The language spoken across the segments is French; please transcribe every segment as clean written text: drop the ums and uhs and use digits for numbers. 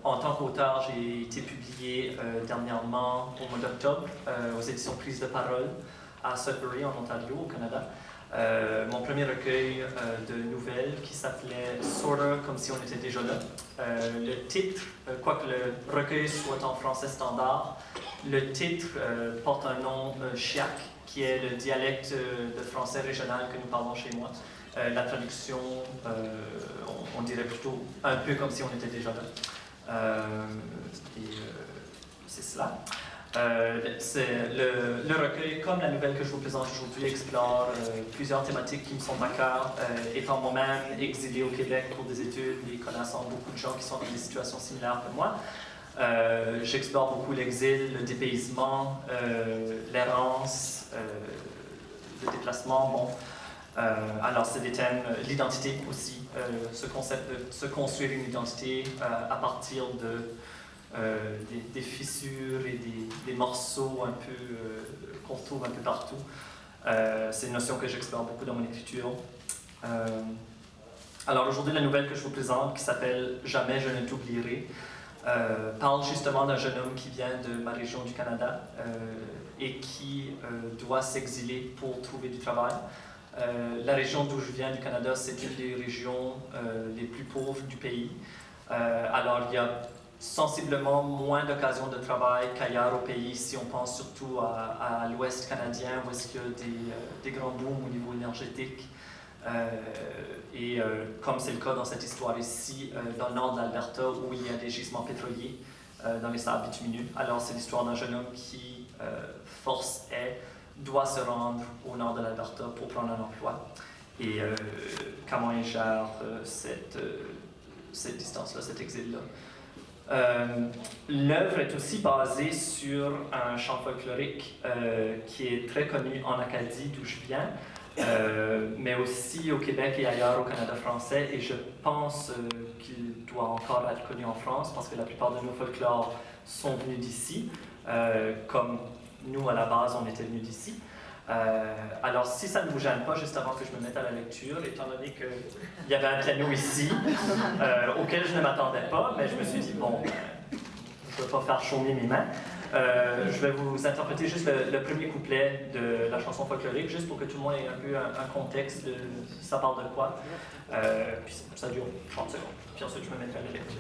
En tant qu'auteur, j'ai été publié dernièrement au mois d'octobre aux éditions Prise de Parole à Sudbury, en Ontario, au Canada. Mon premier recueil de nouvelles qui s'appelait Sorta comme si on était déjà là. Le titre, quoique le recueil soit en français standard, le titre porte un nom chiac, qui est le dialecte de français régional que nous parlons chez moi. La traduction, on dirait plutôt un peu comme si on était déjà là. C'est cela. Le recueil, comme la nouvelle que je vous présente aujourd'hui, explore plusieurs thématiques qui me sont à cœur. Étant moi-même exilé au Québec pour des études et connaissant beaucoup de gens qui sont dans des situations similaires que moi, j'explore beaucoup l'exil, le dépaysement, l'errance, le déplacement. Bon. Alors, c'est des thèmes, l'identité aussi, ce concept de se construire une identité à partir des fissures et des morceaux un peu qu'on retrouve un peu partout. C'est une notion que j'explore beaucoup dans mon écriture. Alors, aujourd'hui, la nouvelle que je vous présente, qui s'appelle « Jamais je ne t'oublierai », parle justement d'un jeune homme qui vient de ma région du Canada et qui doit s'exiler pour trouver du travail. La région d'où je viens du Canada, c'est une des régions les plus pauvres du pays. Alors, il y a sensiblement moins d'occasions de travail qu'ailleurs au pays, si on pense surtout à l'ouest canadien, où est-ce qu'il y a des grands booms au niveau énergétique. Comme c'est le cas dans cette histoire ici, dans le nord de l'Alberta, où il y a des gisements pétroliers dans les sables bitumineux. Alors, c'est l'histoire d'un jeune homme qui, force est, doit se rendre au nord de l'Alberta pour prendre un emploi. Et comment il gère cette distance-là, cet exil-là. L'œuvre est aussi basée sur un chant folklorique qui est très connu en Acadie, d'où je viens, mais aussi au Québec et ailleurs au Canada français, et je pense qu'il doit encore être connu en France, parce que la plupart de nos folklores sont venus d'ici, comme nous, à la base, on était venus d'ici. Alors, si ça ne vous gêne pas, juste avant que je me mette à la lecture, étant donné qu'il y avait un piano ici, auquel je ne m'attendais pas, mais je me suis dit, bon, je ne vais pas faire chômer mes mains. Je vais vous interpréter juste le premier couplet de la chanson folklorique, juste pour que tout le monde ait un peu un contexte de ça parle de quoi. Puis ça dure 30 secondes. Puis ensuite, je me mettrai à la lecture.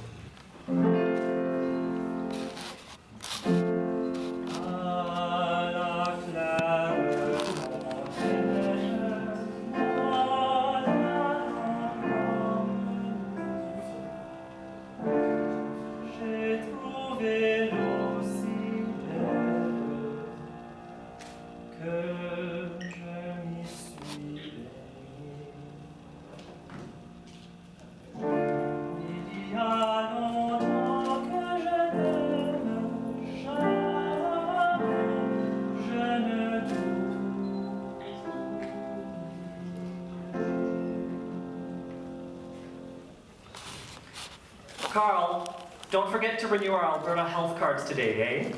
Carl, don't forget to renew our Alberta health cards today, eh?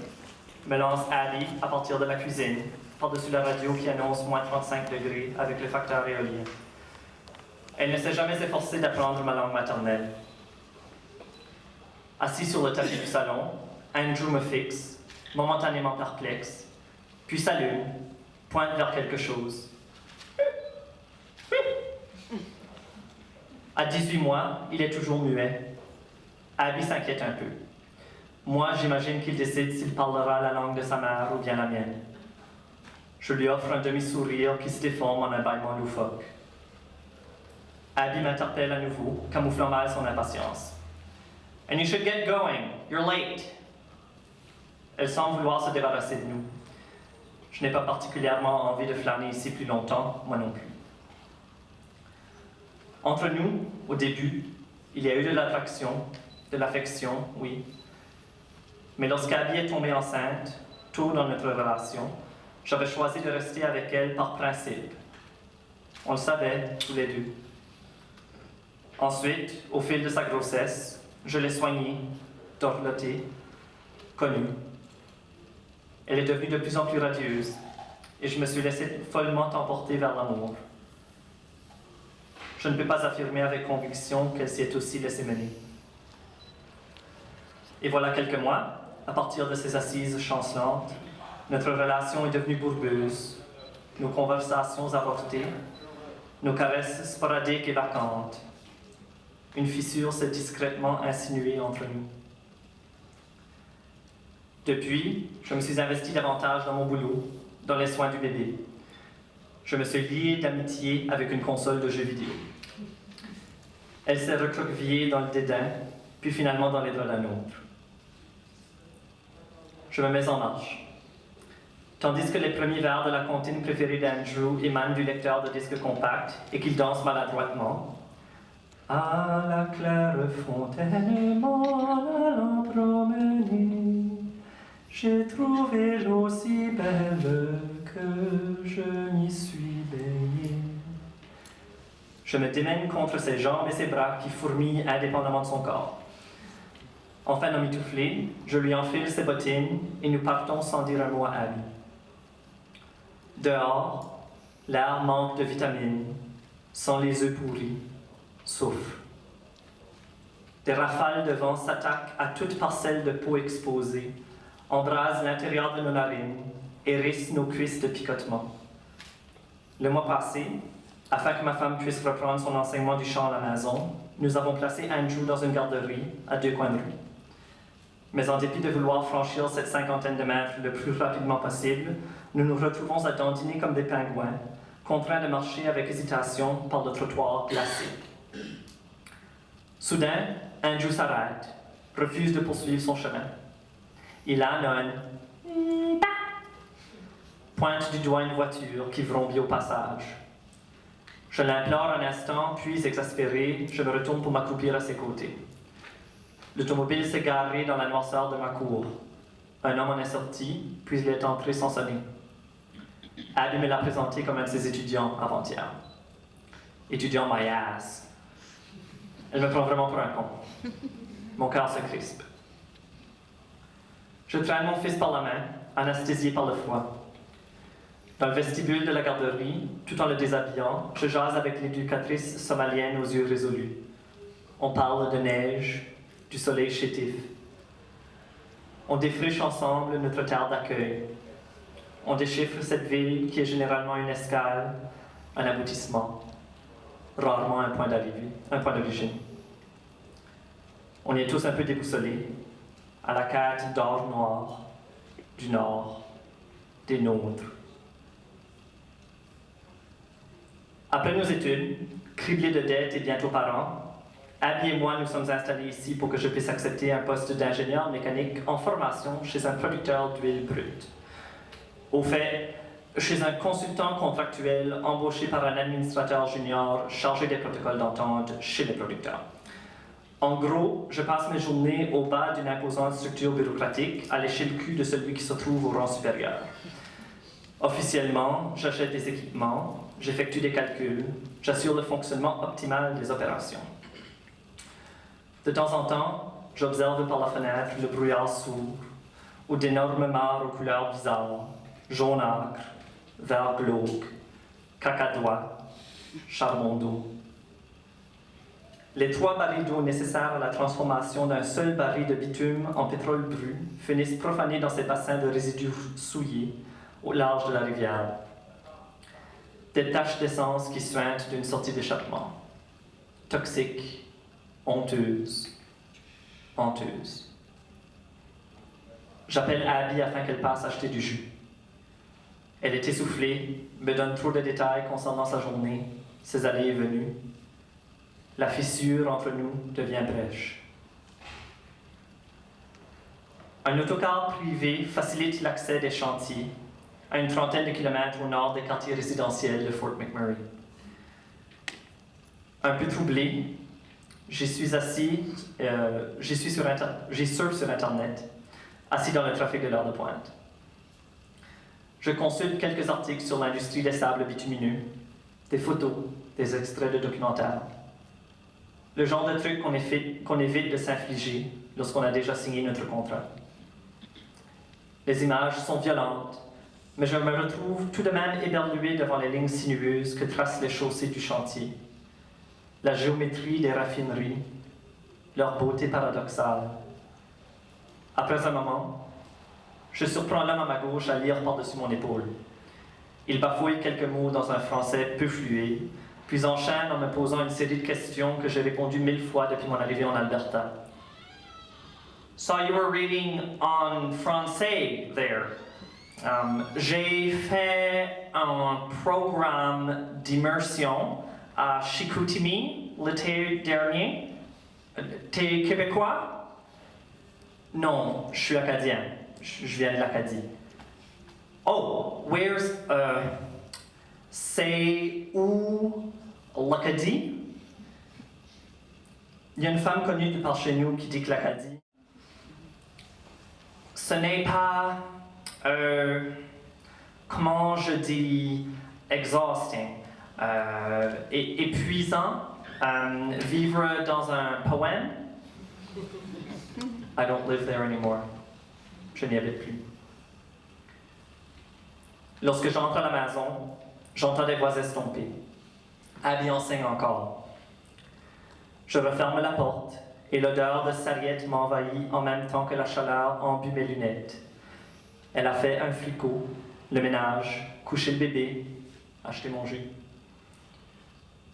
Me lance Abby à partir de la cuisine, par-dessus la radio qui annonce moins 35 degrés avec le facteur éolien. Elle ne s'est jamais efforcée d'apprendre ma langue maternelle. Assis sur le tapis du salon, Andrew me fixe, momentanément perplexe, puis s'allume, pointe vers quelque chose. À 18 mois, il est toujours muet. Abby s'inquiète un peu. Moi, j'imagine qu'il décide s'il parlera la langue de sa mère ou bien la mienne. Je lui offre un demi-sourire qui se déforme en un bâillement loufoque. Abby m'interpelle à nouveau, camouflant mal son impatience. « And you should get going. You're late. » Elle semble vouloir se débarrasser de nous. Je n'ai pas particulièrement envie de flâner ici plus longtemps, moi non plus. Entre nous, au début, il y a eu de l'attraction, de l'affection, oui. Mais lorsqu'Abby est tombée enceinte, tôt dans notre relation, j'avais choisi de rester avec elle par principe. On le savait, tous les deux. Ensuite, au fil de sa grossesse, je l'ai soignée, dorlotée, connue. Elle est devenue de plus en plus radieuse, et je me suis laissé follement emporter vers l'amour. Je ne peux pas affirmer avec conviction qu'elle s'y est aussi laissée mener. Et voilà quelques mois, à partir de ces assises chancelantes, notre relation est devenue bourbeuse, nos conversations avortées, nos caresses sporadiques et vacantes. Une fissure s'est discrètement insinuée entre nous. Depuis, je me suis investi davantage dans mon boulot, dans les soins du bébé. Je me suis lié d'amitié avec une console de jeux vidéo. Elle s'est recroquevillée dans le dédain, puis finalement dans les bras d'un autre. Je me mets en marche. Tandis que les premiers vers de la comptine préférée d'Andrew émanent du lecteur de disque compact et qu'il danse maladroitement. À la claire fontaine, m'en allant promener, j'ai trouvé l'eau si belle que je m'y suis baigné. Je me démène contre ses jambes et ses bras qui fourmillent indépendamment de son corps. Enfin emmitouflé, je lui enfile ses bottines et nous partons sans dire un mot à Abby. Dehors, l'air manque de vitamines, sans les œufs pourris, souffle. Des rafales de vent s'attaquent à toute parcelle de peau exposée, embrasent l'intérieur de nos narines, hérissent nos cuisses de picotement. Le mois passé, afin que ma femme puisse reprendre son enseignement du chant à la maison, nous avons placé Andrew dans une garderie à 2 coins de rue. Mais en dépit de vouloir franchir cette 50aine de mètres le plus rapidement possible, nous nous retrouvons à dandiner comme des pingouins, contraints de marcher avec hésitation par le trottoir glacé. Soudain, Andrew s'arrête, refuse de poursuivre son chemin. Il ânonne, pointe du doigt une voiture qui vrombit au passage. Je l'implore un instant, puis, exaspéré, je me retourne pour m'accroupir à ses côtés. L'automobile s'est garée dans la noirceur de ma cour. Un homme en est sorti, puis il est entré sans sonner. Abby me l'a présenté comme un de ses étudiants avant-hier. Étudiant my ass. Elle me prend vraiment pour un con. Mon cœur se crispe. Je traîne mon fils par la main, anesthésié par le froid. Dans le vestibule de la garderie, tout en le déshabillant, je jase avec l'éducatrice somalienne aux yeux résolus. On parle de neige, du soleil chétif. On défriche ensemble notre terre d'accueil. On déchiffre cette ville qui est généralement une escale, un aboutissement, rarement un point d'arrivée, un point d'origine. On est tous un peu déboussolés, à la quête d'or noir, du Nord, des nôtres. Après nos études, criblés de dettes et bientôt parents, Abby et moi nous sommes installés ici pour que je puisse accepter un poste d'ingénieur mécanique en formation chez un producteur d'huile brute. Au fait, chez un consultant contractuel embauché par un administrateur junior chargé des protocoles d'entente chez les producteurs. En gros, je passe mes journées au bas d'une imposante structure bureaucratique à lécher le cul de celui qui se trouve au rang supérieur. Officiellement, j'achète des équipements, j'effectue des calculs, j'assure le fonctionnement optimal des opérations. De temps en temps, j'observe par la fenêtre le brouillard sourd ou d'énormes mares aux couleurs bizarres, jaunâtre, vert glauque, cacadois, charbon d'eau. Les 3 barils d'eau nécessaires à la transformation d'un seul baril de bitume en pétrole brut finissent profanés dans ces bassins de résidus souillés au large de la rivière. Des taches d'essence qui suintent d'une sortie d'échappement. Toxiques, honteuses, honteuses. J'appelle Abby afin qu'elle passe acheter du jus. Elle est essoufflée, me donne trop de détails concernant sa journée, ses allées et venues. La fissure entre nous devient brèche. Un autocar privé facilite l'accès des chantiers à une trentaine de kilomètres au nord des quartiers résidentiels de Fort McMurray. Un peu troublé, j'y surfe sur Internet, assis dans le trafic de l'heure de pointe. Je consulte quelques articles sur l'industrie des sables bitumineux, des photos, des extraits de documentaires. Le genre de truc qu'on évite de s'infliger lorsqu'on a déjà signé notre contrat. Les images sont violentes, mais je me retrouve tout de même éberlué devant les lignes sinueuses que tracent les chaussées du chantier, la géométrie des raffineries, leur beauté paradoxale. Après un moment, je surprends l'homme à ma gauche à lire par-dessus mon épaule. Il bafouille quelques mots dans un français peu fluide, puis enchaîne en me posant une série de questions que j'ai répondues 1000 fois depuis mon arrivée en Alberta. So you were reading on français there. J'ai fait un programme d'immersion à Chicoutimi l'été dernier. T'es québécois? Non, je suis acadien. Je viens de l'Acadie. Oh, c'est où l'Acadie? Il y a une femme connue de par chez nous qui dit que l'Acadie, ce n'est pas, comment je dis, exhausting, épuisant, vivre dans un poème. I don't live there anymore. Je n'y habite plus. Lorsque j'entre à la maison, j'entends des voix estompées. Abby enseigne encore. Je referme la porte et l'odeur de sarriette m'envahit en même temps que la chaleur embue mes lunettes. Elle a fait un fricot, le ménage, couché le bébé, acheté mon jus.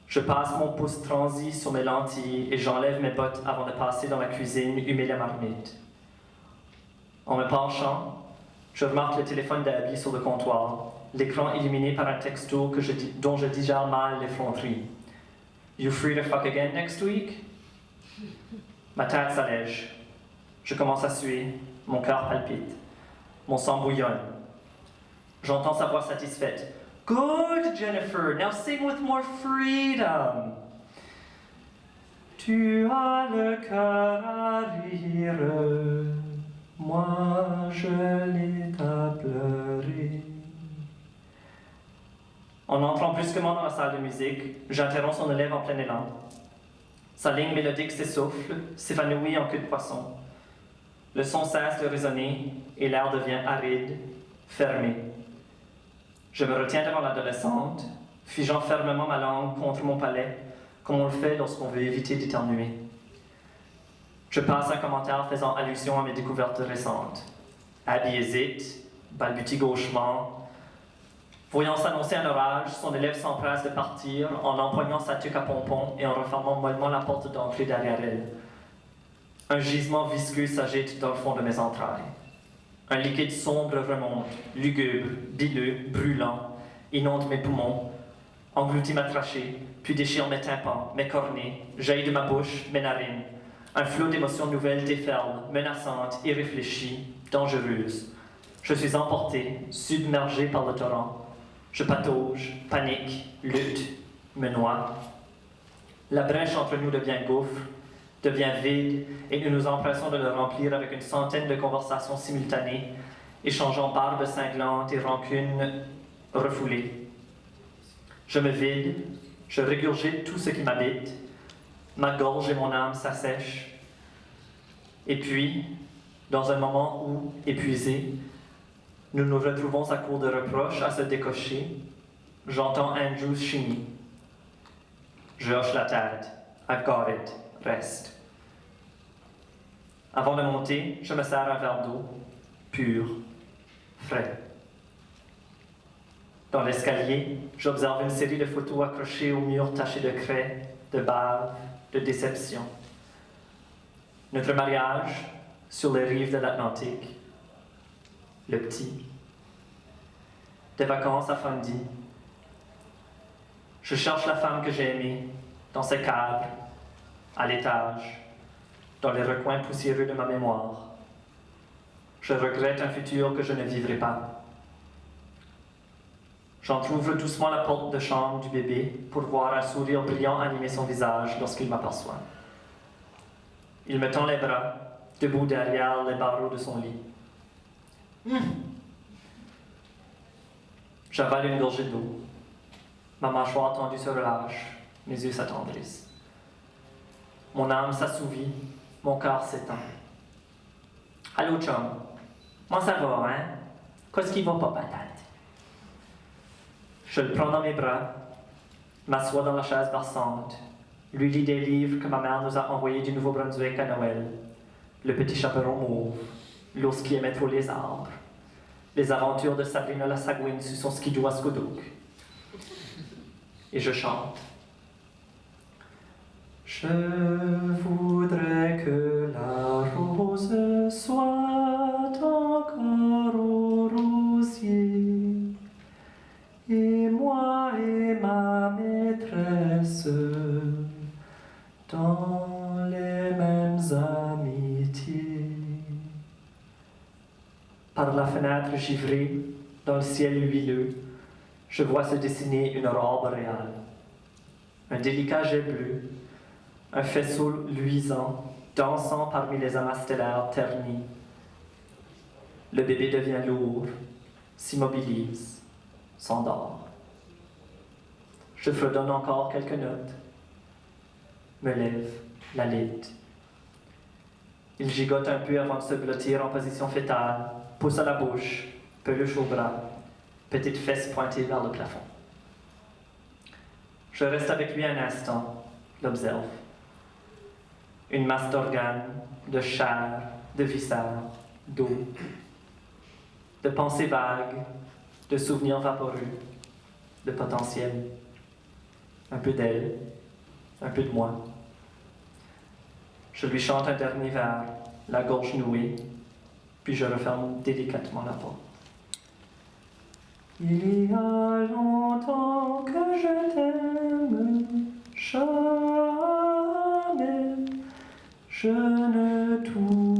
Je passe mon pouce transi sur mes lentilles et j'enlève mes bottes avant de passer dans la cuisine humer la marmite. En me penchant, je remarque le téléphone d'Abby sur le comptoir, l'écran illuminé par un texto dont je digère mal l'effronterie. You free to fuck again next week? Ma tête s'allège. Je commence à suer, mon cœur palpite, mon sang bouillonne. J'entends sa voix satisfaite. Good, Jennifer, now sing with more freedom. Tu as le cœur à rire, moi je l'ai à pleurer. En entrant brusquement dans la salle de musique, j'interromps son élève en plein élan. Sa ligne mélodique s'essouffle, s'évanouit en queue de poisson. Le son cesse de résonner et l'air devient aride, fermé. Je me retiens devant l'adolescente, figeant fermement ma langue contre mon palais, comme on le fait lorsqu'on veut éviter d'éternuer. Je passe un commentaire faisant allusion à mes découvertes récentes. Abby hésite, balbutie gauchement. Voyant s'annoncer un orage, son élève s'empresse de partir en empoignant sa tuque à pompons et en refermant mollement la porte d'entrée derrière elle. Un gisement visqueux s'agite dans le fond de mes entrailles. Un liquide sombre remonte, lugubre, bileux, brûlant, inonde mes poumons, engloutit ma trachée, puis déchire mes tympans, mes cornets, jaillit de ma bouche, mes narines. Un flot d'émotions nouvelles déferle, menaçantes, irréfléchies, dangereuses. Je suis emporté, submergé par le torrent. Je patauge, panique, lutte, me noie. La brèche entre nous devient gouffre, devient vide, et nous nous empressons de le remplir avec une centaine de conversations simultanées, échangeant barbes cinglantes et rancunes refoulées. Je me vide, je régurgite tout ce qui m'habite, ma gorge et mon âme s'assèchent. Et puis, dans un moment où, épuisés, nous nous retrouvons à court de reproches à se décocher, j'entends Andrew chémir. Je hoche la tête. I've got it. Reste. Avant de monter, je me sers un verre d'eau, pur, frais. Dans l'escalier, j'observe une série de photos accrochées au mur tachées de craie, de bave, de déception. Notre mariage, sur les rives de l'Atlantique. Le petit. Des vacances à Fundy. Je cherche la femme que j'ai aimée, dans ses cadres, à l'étage, dans les recoins poussiéreux de ma mémoire. Je regrette un futur que je ne vivrai pas. J'entrouvre doucement la porte de chambre du bébé pour voir un sourire brillant animer son visage lorsqu'il m'aperçoit. Il me tend les bras, debout derrière les barreaux de son lit. J'avale une gorgée d'eau. Ma mâchoire tendue se relâche, mes yeux s'attendrissent. Mon âme s'assouvit, mon cœur s'étend. Allô, chum. Moi, ça va, hein? Qu'est-ce qui va pas, patate? Je le prends dans mes bras, m'assois dans la chaise berçante, lui lis des livres que ma mère nous a envoyés du Nouveau-Brunswick à Noël. Le petit chaperon mauve, l'ours qui aimait trop les arbres, les aventures de Sabrina la Sagouine sur son skidoo à Skodok. Et je chante. Je voudrais que la rose soit encore au rosier, et moi et ma maîtresse dans les mêmes amitiés. Par la fenêtre givrée, dans le ciel huileux, je vois se dessiner une robe réale. Un délicat jet bleu, un faisceau luisant, dansant parmi les amas stellaires ternis. Le bébé devient lourd, s'immobilise, s'endort. Je fredonne encore quelques notes, me lève, la lite. Il gigote un peu avant de se blottir en position fétale, pouce à la bouche, peluche au bras, petite fesse pointée vers le plafond. Je reste avec lui un instant, l'observe. Une masse d'organes, de chair, de viscères, d'eau, de pensées vagues, de souvenirs vaporeux, de potentiel. Un peu d'elle, un peu de moi. Je lui chante un dernier vers, la gorge nouée, puis je referme délicatement la porte. Il y a longtemps que je t'aime, jamais je ne t'oublie.